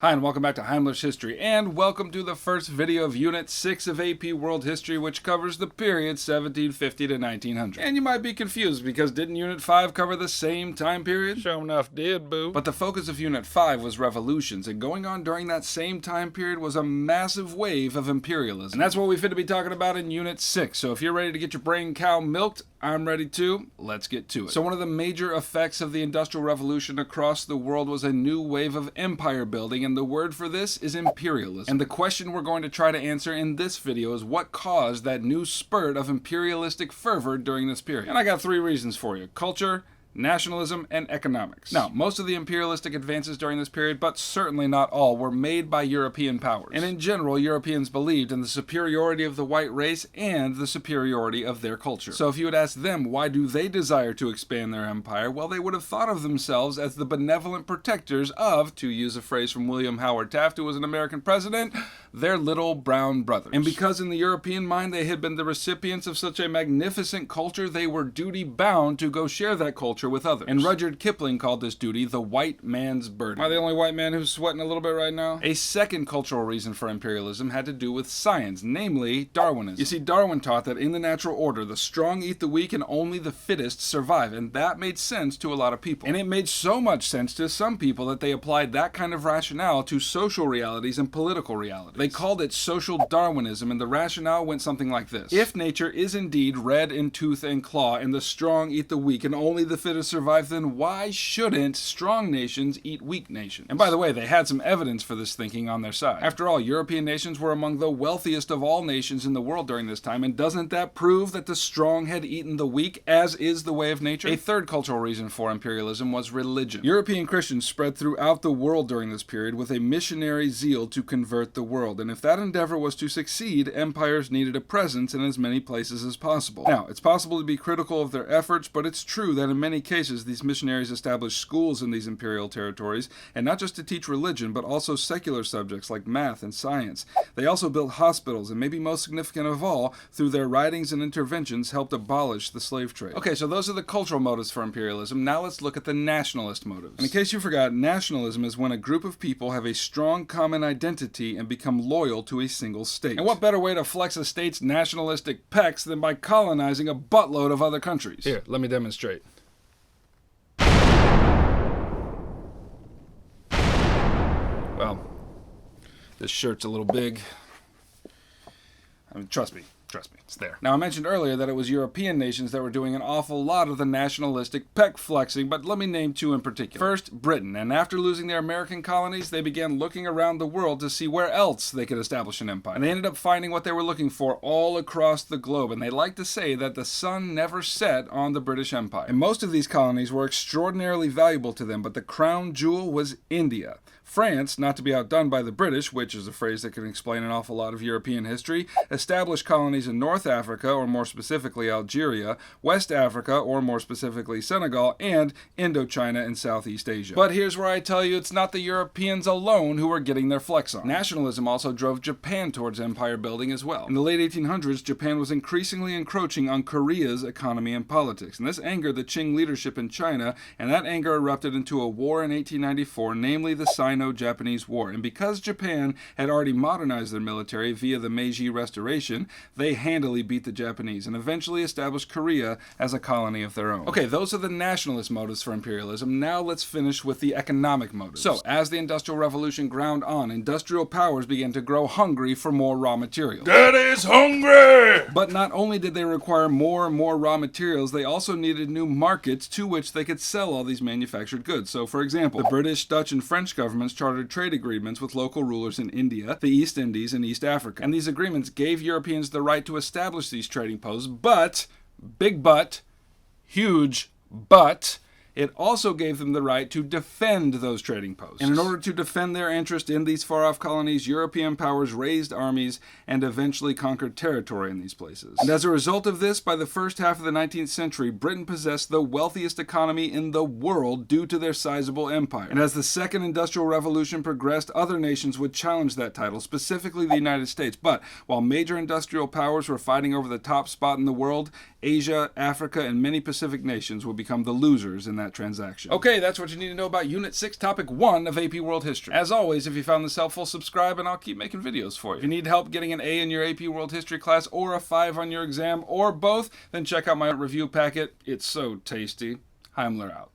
Hi, and welcome back to Heimler's History, and welcome to the first video of Unit 6 of AP World History, which covers the period 1750 to 1900. And you might be confused, because didn't Unit 5 cover the same time period? Sure enough did, boo. But the focus of Unit 5 was revolutions, and going on during that same time period was a massive wave of imperialism. And that's what we're finna be talking about in Unit 6, so if you're ready to get your brain cow milked, I'm ready too. Let's get to it. So one of the major effects of the Industrial Revolution across the world was a new wave of empire building, and the word for this is imperialism. And the question we're going to try to answer in this video is what caused that new spurt of imperialistic fervor during this period. And I got three reasons for you: culture, nationalism, and economics. Now, most of the imperialistic advances during this period, but certainly not all, were made by European powers. And in general, Europeans believed in the superiority of the white race and the superiority of their culture. So if you would ask them why do they desire to expand their empire, well, they would have thought of themselves as the benevolent protectors of, to use a phrase from William Howard Taft, who was an American president, their little brown brothers. And because in the European mind they had been the recipients of such a magnificent culture, they were duty-bound to go share that culture with others. And Rudyard Kipling called this duty the white man's burden. Am I the only white man who's sweating a little bit right now? A second cultural reason for imperialism had to do with science, namely Darwinism. You see, Darwin taught that in the natural order, the strong eat the weak and only the fittest survive, and that made sense to a lot of people. And it made so much sense to some people that they applied that kind of rationale to social realities and political realities. They called it social Darwinism, and the rationale went something like this: if nature is indeed red in tooth and claw, and the strong eat the weak and only the fittest survive, then why shouldn't strong nations eat weak nations? And by the way, they had some evidence for this thinking on their side. After all, European nations were among the wealthiest of all nations in the world during this time, and doesn't that prove that the strong had eaten the weak, as is the way of nature? A third cultural reason for imperialism was religion. European Christians spread throughout the world during this period with a missionary zeal to convert the world, and if that endeavor was to succeed, empires needed a presence in as many places as possible. Now, it's possible to be critical of their efforts, but it's true that in many cases these missionaries established schools in these imperial territories, and not just to teach religion, but also secular subjects like math and science. They also built hospitals, and maybe most significant of all, through their writings and interventions, helped abolish the slave trade. Okay, so those are the cultural motives for imperialism. Now let's look at the nationalist motives. And in case you forgot, nationalism is when a group of people have a strong common identity and become loyal to a single state. And what better way to flex a state's nationalistic pecs than by colonizing a buttload of other countries? Here, let me demonstrate. Well, this shirt's a little big. I mean, trust me, it's there. Now, I mentioned earlier that it was European nations that were doing an awful lot of the nationalistic pec flexing, but let me name two in particular. First, Britain, and after losing their American colonies, they began looking around the world to see where else they could establish an empire. And they ended up finding what they were looking for all across the globe, and they like to say that the sun never set on the British Empire. And most of these colonies were extraordinarily valuable to them, but the crown jewel was India. France, not to be outdone by the British, which is a phrase that can explain an awful lot of European history, established colonies in North Africa, or more specifically Algeria, West Africa, or more specifically Senegal, and Indochina and Southeast Asia. But here's where I tell you it's not the Europeans alone who were getting their flex on. Nationalism also drove Japan towards empire building as well. In the late 1800s, Japan was increasingly encroaching on Korea's economy and politics, and this angered the Qing leadership in China, and that anger erupted into a war in 1894, namely the Sino-Japanese War. And because Japan had already modernized their military via the Meiji Restoration, they handily beat the Japanese and eventually established Korea as a colony of their own. Okay, those are the nationalist motives for imperialism. Now let's finish with the economic motives. So, as the Industrial Revolution ground on, industrial powers began to grow hungry for more raw materials. Daddy's hungry! But not only did they require more and more raw materials, they also needed new markets to which they could sell all these manufactured goods. So, for example, the British, Dutch, and French governments chartered trade agreements with local rulers in India, the East Indies, and East Africa. And these agreements gave Europeans the right to establish these trading posts, but, big but, huge but, it also gave them the right to defend those trading posts. And in order to defend their interest in these far-off colonies, European powers raised armies and eventually conquered territory in these places. And as a result of this, by the first half of the 19th century, Britain possessed the wealthiest economy in the world due to their sizable empire. And as the Second Industrial Revolution progressed, other nations would challenge that title, specifically the United States. But while major industrial powers were fighting over the top spot in the world, Asia, Africa, and many Pacific nations would become the losers in that that transaction. Okay, that's what you need to know about Unit 6, Topic 1 of AP World History. As always, if you found this helpful, subscribe and I'll keep making videos for you. If you need help getting an A in your AP World History class or a 5 on your exam or both, then check out my review packet. It's so tasty. Heimler out.